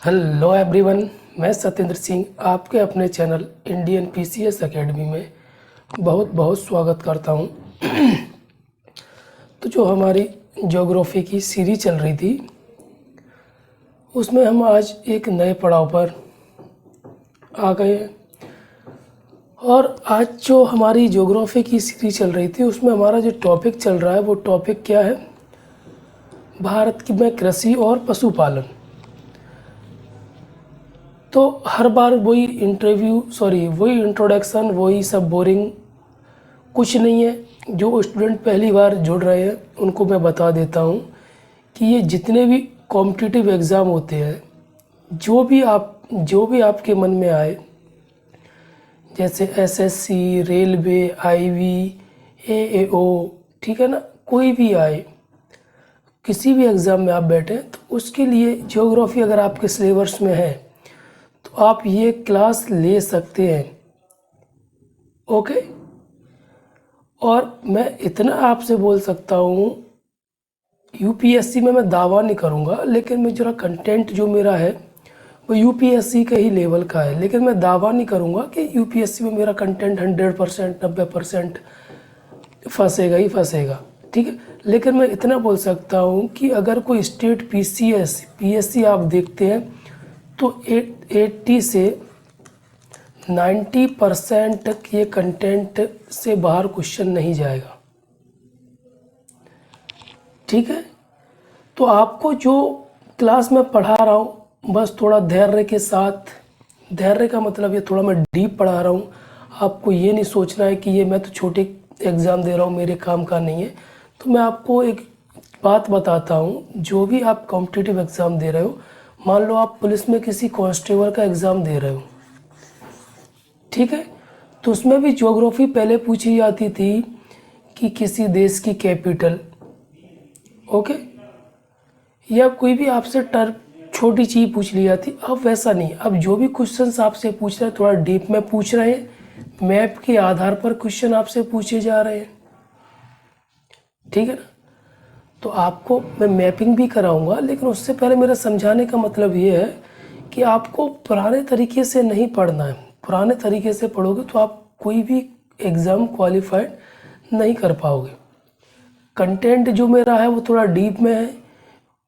Hello everyone, मैं सत्येंद्र सिंह आपके अपने चैनल इंडियन पीसीएस एकेडमी में बहुत बहुत स्वागत करता हूं। तो जो हमारी ज्योग्राफी की सीरीज चल रही थी उसमें हम आज एक नए पड़ाव पर आ गए हैं। और आज जो हमारी ज्योग्राफी की सीरीज चल रही थी उसमें हमारा जो टॉपिक चल रहा है वो टॉपिक क्या है? भारत में कृषि और पशुपालन। तो हर बार वही इंट्रोडक्शन, वही सब बोरिंग कुछ नहीं है। जो स्टूडेंट पहली बार जुड़ रहे हैं उनको मैं बता देता हूँ कि ये जितने भी कॉम्पिटिटिव एग्ज़ाम होते हैं, जो भी आपके मन में आए, जैसे एसएससी, रेलवे, आईवी, एएओ, ठीक है ना, कोई भी आए, किसी भी एग्ज़ाम में आप बैठे तो उसके लिए ज्योग्राफी अगर आपके सिलेबस में है तो आप ये क्लास ले सकते हैं। ओके। और मैं इतना आपसे बोल सकता हूँ, यूपीएससी में मैं दावा नहीं करूँगा, लेकिन मैं जरा कंटेंट जो मेरा है वो यूपीएससी के ही लेवल का है, लेकिन मैं दावा नहीं करूँगा कि यूपीएससी में मेरा कंटेंट 100%, 90% फंसेगा ही फंसेगा, ठीक है। लेकिन मैं इतना बोल सकता हूँ कि अगर कोई स्टेट पीएससी आप देखते हैं तो 80 से 90% तक ये कंटेंट से बाहर क्वेश्चन नहीं जाएगा, ठीक है। तो आपको जो क्लास में पढ़ा रहा हूँ बस थोड़ा धैर्य के साथ, धैर्य का मतलब ये थोड़ा मैं डीप पढ़ा रहा हूँ। आपको ये नहीं सोचना है कि ये मैं तो छोटे एग्ज़ाम दे रहा हूँ, मेरे काम का नहीं है। तो मैं आपको एक बात बताता हूँ, जो भी आप कॉम्पिटिटिव एग्ज़ाम दे रहे हो, मान लो आप पुलिस में किसी कांस्टेबल का एग्ज़ाम दे रहे हो, ठीक है, तो उसमें भी ज्योग्राफी पहले पूछी जाती थी कि किसी देश की कैपिटल, ओके, या कोई भी आपसे छोटी चीज़ पूछ ली जाती। अब वैसा नहीं, अब जो भी क्वेश्चंस आपसे पूछ रहे हैं थोड़ा डीप में पूछ रहे हैं, मैप के आधार पर क्वेश्चन आपसे पूछे जा रहे हैं, ठीक है ना। तो आपको मैं मैपिंग भी कराऊंगा, लेकिन उससे पहले मेरा समझाने का मतलब ये है कि आपको पुराने तरीके से नहीं पढ़ना है। पुराने तरीके से पढ़ोगे तो आप कोई भी एग्ज़ाम क्वालिफाइड नहीं कर पाओगे। कंटेंट जो मेरा है वो थोड़ा डीप में है,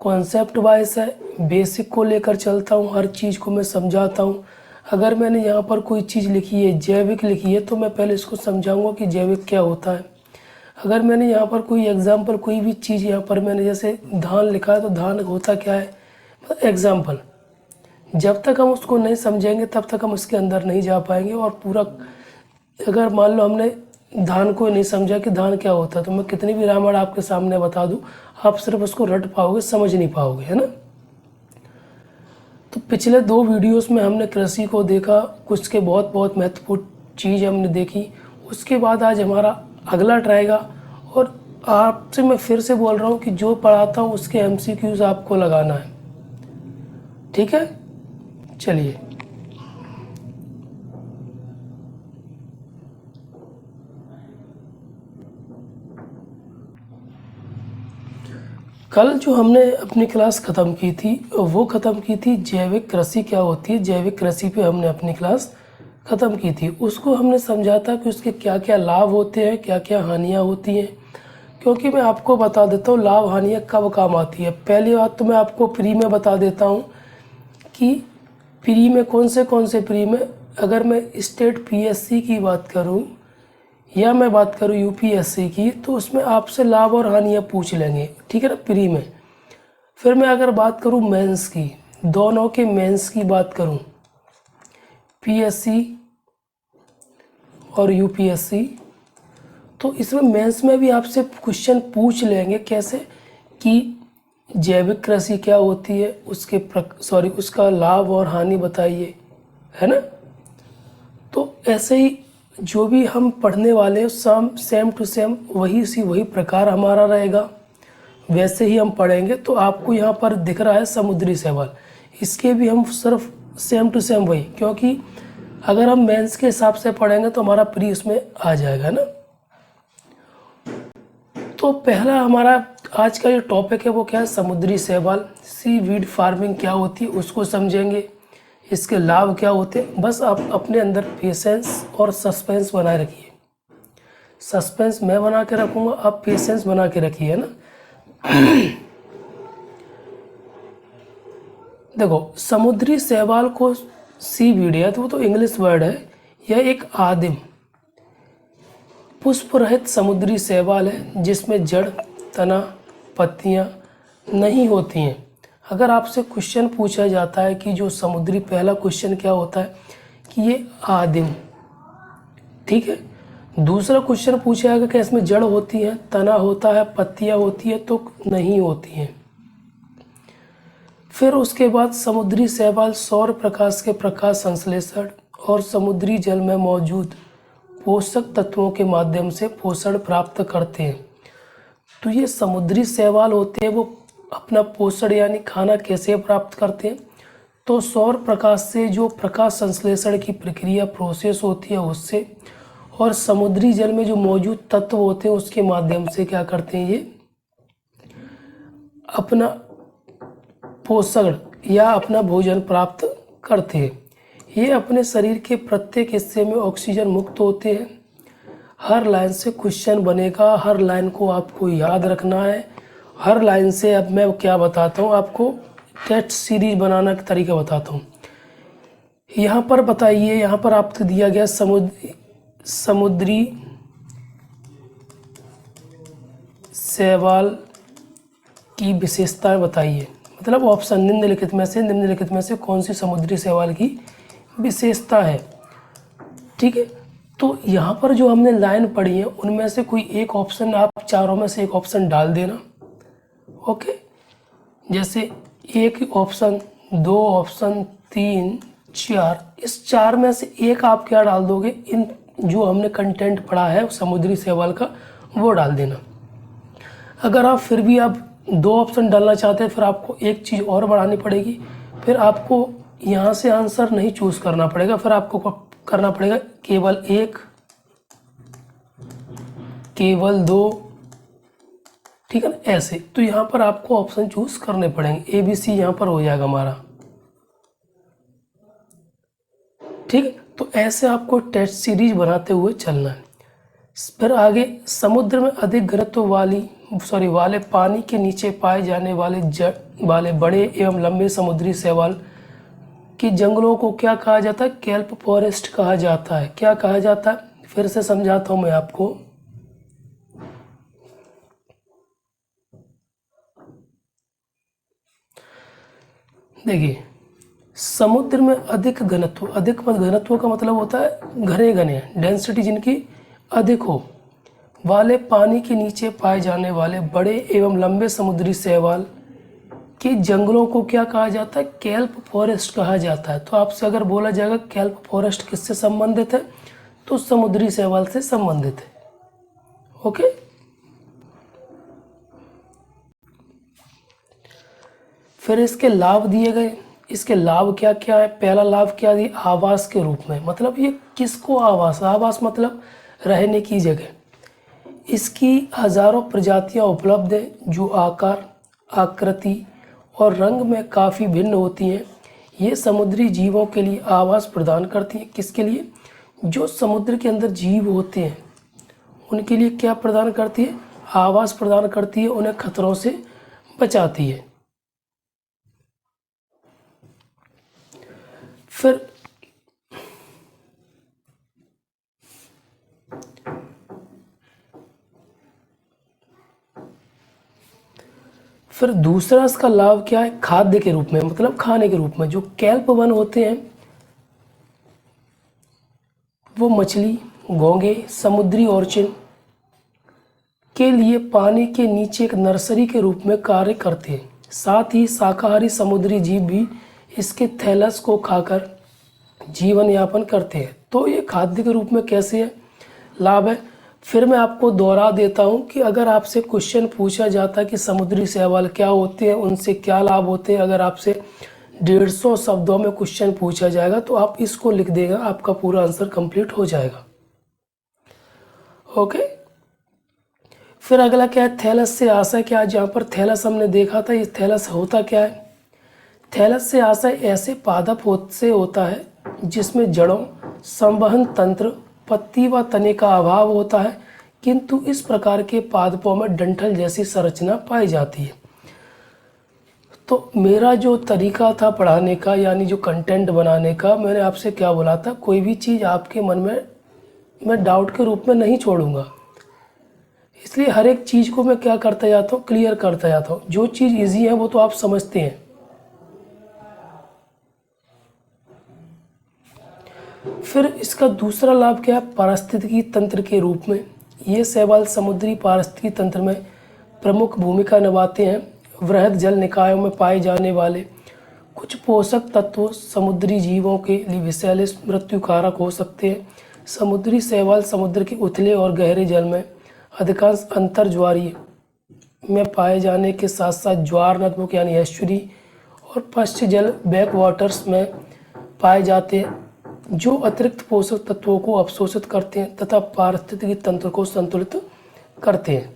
कॉन्सेप्ट वाइज है, बेसिक को लेकर चलता हूँ, हर चीज़ को मैं समझाता हूँ। अगर मैंने यहाँ पर कोई चीज़ लिखी है, जैविक लिखी है, तो मैं पहले इसको समझाऊँगा कि जैविक क्या होता है। अगर मैंने यहाँ पर कोई एग्जाम्पल, कोई भी चीज़ यहाँ पर मैंने जैसे धान लिखा है तो धान होता क्या है, एग्जाम्पल, जब तक हम उसको नहीं समझेंगे तब तक हम उसके अंदर नहीं जा पाएंगे। और पूरा, अगर मान लो हमने धान को नहीं समझा कि धान क्या होता है, तो मैं कितनी भी रामायण आपके सामने बता दूँ, आप सिर्फ उसको रट पाओगे, समझ नहीं पाओगे, है ना। तो पिछले 2 वीडियोस में हमने कृषि को देखा, कुछ के बहुत महत्वपूर्ण चीज़ हमने देखी। उसके बाद आज हमारा अगला रहेगा। और आपसे मैं फिर से बोल रहा हूँ कि जो पढ़ाता हूँ उसके एमसीक्यूज आपको लगाना है, ठीक है। चलिए, कल जो हमने अपनी क्लास ख़त्म की थी वो ख़त्म की थी जैविक कृषि क्या होती है। जैविक कृषि पे हमने अपनी क्लास ख़त्म की थी। उसको हमने समझा था कि उसके क्या क्या लाभ होते हैं, क्या क्या हानियाँ होती हैं। क्योंकि मैं आपको बता देता हूँ लाभ हानियाँ कब काम आती है। पहली बात तो मैं आपको प्री में बता देता हूँ कि प्री में कौन से प्री में, अगर मैं स्टेट पीएससी की बात करूँ या मैं बात करूँ यूपीएससी की, तो उसमें आपसे लाभ और हानियाँ पूछ लेंगे, ठीक है ना, प्री में। फिर मैं अगर बात करूँ मेंस की, दोनों के मेंस की बात करूँ, पीएससी और यूपीएससी, तो इसमें मेंस में भी आपसे क्वेश्चन पूछ लेंगे कैसे कि जैविक कृषि क्या होती है, उसका लाभ और हानि बताइए, है ना। तो ऐसे ही जो भी हम पढ़ने वाले हैं सेम टू सेम वही प्रकार हमारा रहेगा, वैसे ही हम पढ़ेंगे। तो आपको यहाँ पर दिख रहा है समुद्री शैवाल, इसके भी हम सिर्फ सेम टू सेम वही, क्योंकि अगर हम मेंस के हिसाब से पढ़ेंगे तो हमारा प्री उसमें आ जाएगा ना। तो पहला हमारा आज का जो टॉपिक है वो क्या है, समुद्री शैवाल, सी वीड फार्मिंग क्या होती है उसको समझेंगे, इसके लाभ क्या होते हैं। बस आप अपने अंदर पेशेंस और सस्पेंस बनाए रखिए। सस्पेंस मैं बना के रखूँगा, आप पेशेंस बना के रखिए, है ना। देखो, समुद्री शैवाल को सी वीड है तो वो तो इंग्लिश वर्ड है, यह एक आदिम पुष्प रहित समुद्री शैवाल है जिसमें जड़, तना, पत्तियां नहीं होती हैं। अगर आपसे क्वेश्चन पूछा जाता है कि जो समुद्री, पहला क्वेश्चन क्या होता है कि ये आदिम, ठीक है। दूसरा क्वेश्चन पूछा जाएगा कि इसमें जड़ होती है, तना होता है, पत्तियां होती है, तो नहीं होती हैं। फिर उसके बाद समुद्री शैवाल सौर प्रकाश के प्रकाश संश्लेषण और समुद्री जल में मौजूद पोषक तत्वों के माध्यम से पोषण प्राप्त करते हैं। तो ये समुद्री शैवाल होते हैं, वो अपना पोषण यानी खाना कैसे प्राप्त करते हैं, तो सौर प्रकाश से जो प्रकाश संश्लेषण की प्रक्रिया प्रोसेस होती है उससे, और समुद्री जल में जो मौजूद तत्व होते हैं उसके माध्यम से क्या करते हैं, ये अपना पोषण या अपना भोजन प्राप्त करते हैं। ये अपने शरीर के प्रत्येक हिस्से में ऑक्सीजन मुक्त होते हैं। हर लाइन से क्वेश्चन बनेगा, हर लाइन को आपको याद रखना है। हर लाइन से अब मैं क्या बताता हूँ आपको, टेस्ट सीरीज बनाना का तरीका बताता हूँ। यहाँ पर बताइए, यहाँ पर आपको दिया गया समुद्री शैवाल की विशेषताएं बताइए। मतलब ऑप्शन निम्नलिखित में से कौन सी समुद्री शैवाल की विशेषता है, ठीक है। तो यहाँ पर जो हमने लाइन पढ़ी है उनमें से कोई एक ऑप्शन, आप चारों में से एक ऑप्शन डाल देना, ओके। जैसे एक ऑप्शन, दो ऑप्शन, 3, 4, इस 4 में से एक आप क्या डाल दोगे, इन जो हमने कंटेंट पढ़ा है समुद्री शैवाल का वो डाल देना। अगर आप फिर भी आप 2 ऑप्शन डालना चाहते हैं, फिर आपको एक चीज़ और बढ़ानी पड़ेगी। फिर आपको यहाँ से आंसर नहीं चूज़ करना पड़ेगा, फिर आपको करना पड़ेगा केवल 1, केवल 2, ठीक है ना, ऐसे। तो यहाँ पर आपको ऑप्शन चूज़ करने पड़ेंगे, ABC यहाँ पर हो जाएगा हमारा, ठीक है। तो ऐसे आपको टेस्ट सीरीज बनाते हुए चलना है। फिर आगे, समुद्र में अधिक घनत्व वाले पानी के नीचे पाए जाने वाले बड़े एवं लंबे समुद्री शैवाल के जंगलों को क्या कहा जाता है, केल्प फॉरेस्ट कहा जाता है। क्या कहा जाता है, फिर से समझाता हूं मैं आपको। देखिए, समुद्र में अधिक घनत्व का मतलब होता है घने, डेंसिटी जिनकी अधिक हो, वाले पानी के नीचे पाए जाने वाले बड़े एवं लंबे समुद्री शैवाल के जंगलों को क्या कहा जाता है, केल्प फॉरेस्ट कहा जाता है। तो आपसे अगर बोला जाएगा केल्प फॉरेस्ट किससे संबंधित है, तो समुद्री शैवाल से संबंधित है, ओके। फिर इसके लाभ दिए गए, इसके लाभ क्या क्या है। पहला लाभ क्या दिया, आवास के रूप में, मतलब ये किसको आवास मतलब रहने की जगह। इसकी हजारों प्रजातियां उपलब्ध हैं जो आकार, आकृति और रंग में काफ़ी भिन्न होती हैं। ये समुद्री जीवों के लिए आवास प्रदान करती हैं। किसके लिए, जो समुद्र के अंदर जीव होते हैं उनके लिए क्या प्रदान करती है, आवास प्रदान करती है, उन्हें खतरों से बचाती है। फिर दूसरा इसका लाभ क्या है, खाद्य के रूप में, मतलब खाने के रूप में। जो केल्प वन होते हैं वो मछली, घोंगे, समुद्री ऑर्चिन के लिए पानी के नीचे एक नर्सरी के रूप में कार्य करते हैं। साथ ही शाकाहारी समुद्री जीव भी इसके थैलस को खाकर जीवन यापन करते हैं। तो ये खाद्य के रूप में कैसे है, लाभ है। फिर मैं आपको दोहरा देता हूं कि अगर आपसे क्वेश्चन पूछा जाता है कि समुद्री शैवाल क्या होते हैं, उनसे क्या लाभ होते हैं, अगर आपसे 150 शब्दों में क्वेश्चन पूछा जाएगा तो आप इसको लिख देगा, आपका पूरा आंसर कंप्लीट हो जाएगा, ओके। फिर अगला क्या है, थैलस से आशय क्या है। जहाँ पर थैलस हमने देखा था, ये थैलस होता क्या है। थैलस से आशय ऐसे पादप से होता है जिसमें जड़ों, संवहन तंत्र, पत्ती व तने का अभाव होता है, किंतु इस प्रकार के पादपों में डंठल जैसी संरचना पाई जाती है। तो मेरा जो तरीका था पढ़ाने का, यानी जो कंटेंट बनाने का, मैंने आपसे क्या बोला था, कोई भी चीज़ आपके मन में मैं डाउट के रूप में नहीं छोड़ूंगा। इसलिए हर एक चीज़ को मैं क्या करता जाता हूँ, क्लियर करता जाता हूँ। जो चीज़ इजी है वो तो आप समझते हैं। फिर इसका दूसरा लाभ क्या है, पारिस्थितिकी तंत्र के रूप में ये शैवाल समुद्री पारिस्थितिकी तंत्र में प्रमुख भूमिका निभाते हैं। वृहद जल निकायों में पाए जाने वाले कुछ पोषक तत्व समुद्री जीवों के लिए विषैले मृत्युकारक हो सकते हैं। समुद्री शैवाल समुद्र के उथले और गहरे जल में अधिकांश अंतर ज्वारीय में पाए जाने के साथ साथ ज्वार नदमुख यानी एस्चुरी और पश्च जल बैक वाटर्स में पाए जाते हैं, जो अतिरिक्त पोषक तत्वों को अवशोषित करते हैं तथा पारिस्थितिकी तंत्र को संतुलित करते हैं।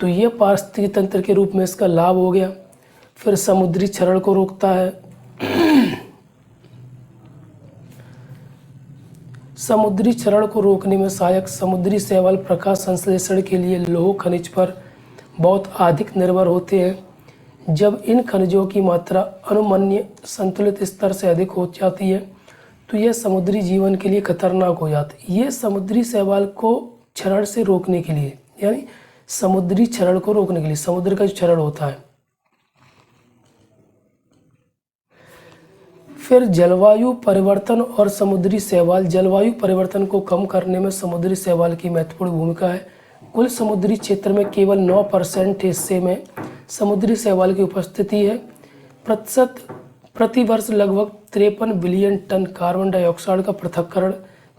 तो ये पारिस्थितिकी तंत्र के रूप में इसका लाभ हो गया। फिर समुद्री क्षरण को रोकता है। समुद्री क्षरण को रोकने में सहायक समुद्री शैवाल प्रकाश संश्लेषण के लिए लौह खनिज पर बहुत अधिक निर्भर होते हैं। जब इन खनिजों की मात्रा अनुमन्य संतुलित स्तर से अधिक हो जाती है तो यह समुद्री जीवन के लिए खतरनाक हो जाती है। ये समुद्री शैवाल को क्षरण से रोकने के लिए, यानी समुद्री क्षरण को रोकने के लिए, समुद्र का जो क्षरण होता है। फिर जलवायु परिवर्तन और समुद्री शैवाल। जलवायु परिवर्तन को कम करने में समुद्री शैवाल की महत्वपूर्ण भूमिका है। कुल समुद्री क्षेत्र में केवल 9% हिस्से में समुद्री शैवाल की उपस्थिति है। प्रति वर्ष लगभग 53 बिलियन टन कार्बन डाइऑक्साइड का पृथक्करण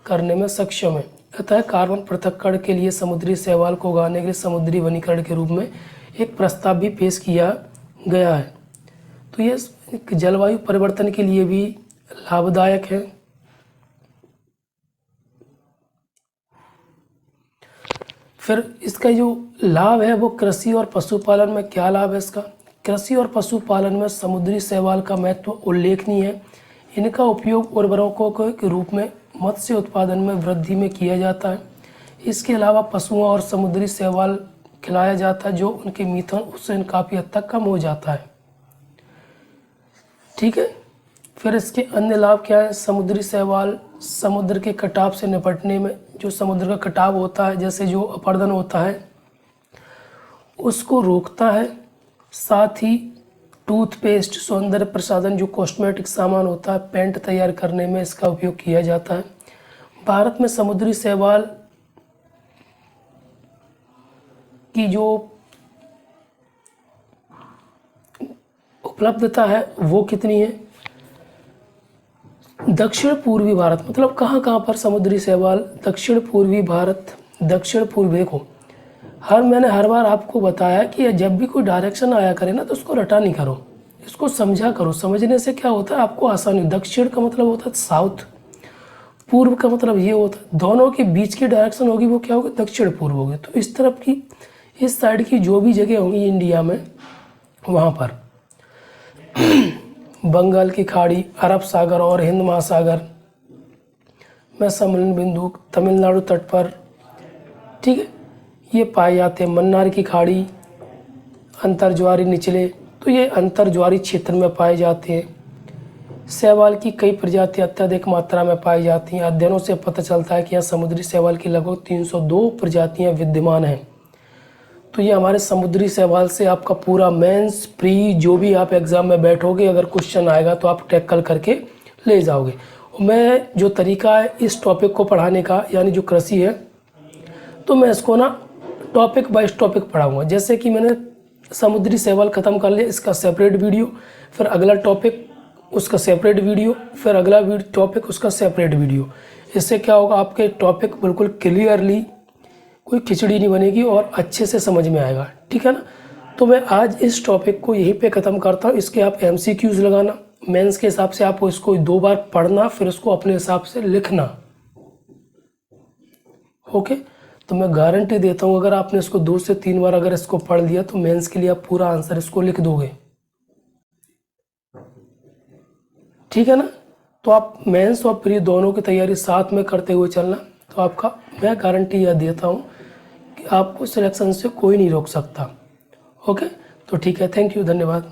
करने में सक्षम है। अतः कार्बन पृथक्करण के लिए समुद्री शैवाल को उगाने के लिए समुद्री वनीकरण के रूप में एक प्रस्ताव भी पेश किया गया है। तो ये जलवायु परिवर्तन के लिए भी लाभदायक है। फिर इसका जो लाभ है वो कृषि और पशुपालन में क्या लाभ है इसका। कृषि और पशुपालन में समुद्री शैवाल का महत्व उल्लेखनीय है। इनका उपयोग उर्वरकों के रूप में मत्स्य उत्पादन में वृद्धि में किया जाता है। इसके अलावा पशुओं और समुद्री शैवाल खिलाया जाता है, जो उनके मीथेन उत्सर्जन काफ़ी हद तक कम हो जाता है। ठीक है। फिर इसके अन्य लाभ क्या है। समुद्री शैवाल समुद्र के कटाव से निपटने में, जो समुद्र का कटाव होता है, जैसे जो अपरदन होता है, उसको रोकता है। साथ ही टूथपेस्ट, सौंदर्य प्रसाधन, जो कॉस्मेटिक सामान होता है, पेंट तैयार करने में इसका उपयोग किया जाता है। भारत में समुद्री शैवाल की जो उपलब्धता है वो कितनी है। दक्षिण पूर्वी भारत, मतलब कहाँ कहाँ पर समुद्री शैवाल। दक्षिण पूर्वी भारत, दक्षिण पूर्व। देखो मैंने हर बार आपको बताया कि जब भी कोई डायरेक्शन आया करे ना तो उसको रटा नहीं करो, इसको समझा करो। समझने से क्या होता है, आपको आसानी। दक्षिण का मतलब होता है साउथ, पूर्व का मतलब ये होता है, दोनों के बीच की डायरेक्शन होगी वो क्या होगी, दक्षिण पूर्व होगी। तो इस तरफ की, इस साइड की जो भी जगह होंगी इंडिया में, वहाँ पर बंगाल की खाड़ी, अरब सागर और हिंद महासागर में सम्मिलन बिंदु, तमिलनाडु तट पर, ठीक है, ये पाए जाते हैं। मन्नार की खाड़ी, अंतर्ज्वारी निचले, तो ये अंतर्ज्वारी क्षेत्र में पाए जाते हैं। शैवाल की कई प्रजातियां अत्यधिक मात्रा में पाई जाती हैं। अध्ययनों से पता चलता है कि यहाँ समुद्री शैवाल की लगभग 302 प्रजातियां विद्यमान हैं। तो ये हमारे समुद्री शैवाल से आपका पूरा मेंस प्री, जो भी आप एग्ज़ाम में बैठोगे, अगर क्वेश्चन आएगा तो आप टैकल करके ले जाओगे। मैं जो तरीका है इस टॉपिक को पढ़ाने का, यानी जो कृषि है, तो मैं इसको ना टॉपिक बाइज टॉपिक पढ़ाऊँगा। जैसे कि मैंने समुद्री शैवाल ख़त्म कर लिया, इसका सेपरेट वीडियो, फिर अगला टॉपिक उसका सेपरेट वीडियो, फिर अगला टॉपिक उसका सेपरेट वीडियो। इससे क्या होगा, आपके टॉपिक बिल्कुल क्लियरली, कोई खिचड़ी नहीं बनेगी और अच्छे से समझ में आएगा। ठीक है ना। तो मैं आज इस टॉपिक को यहीं पे ख़त्म करता हूँ। इसके आप MCQs लगाना, मेंस के हिसाब से आप इसको 2 बार पढ़ना, फिर उसको अपने हिसाब से लिखना। ओके। तो मैं गारंटी देता हूँ अगर आपने इसको 2 से 3 बार अगर इसको पढ़ लिया तो मेंस के लिए आप पूरा आंसर इसको लिख दोगे। ठीक है ना। तो आप मेंस और प्री दोनों की तैयारी साथ में करते हुए चलना, तो आपका मैं गारंटी यह देता हूँ कि आपको सिलेक्शन से कोई नहीं रोक सकता। ओके, तो ठीक है, थैंक यू, धन्यवाद।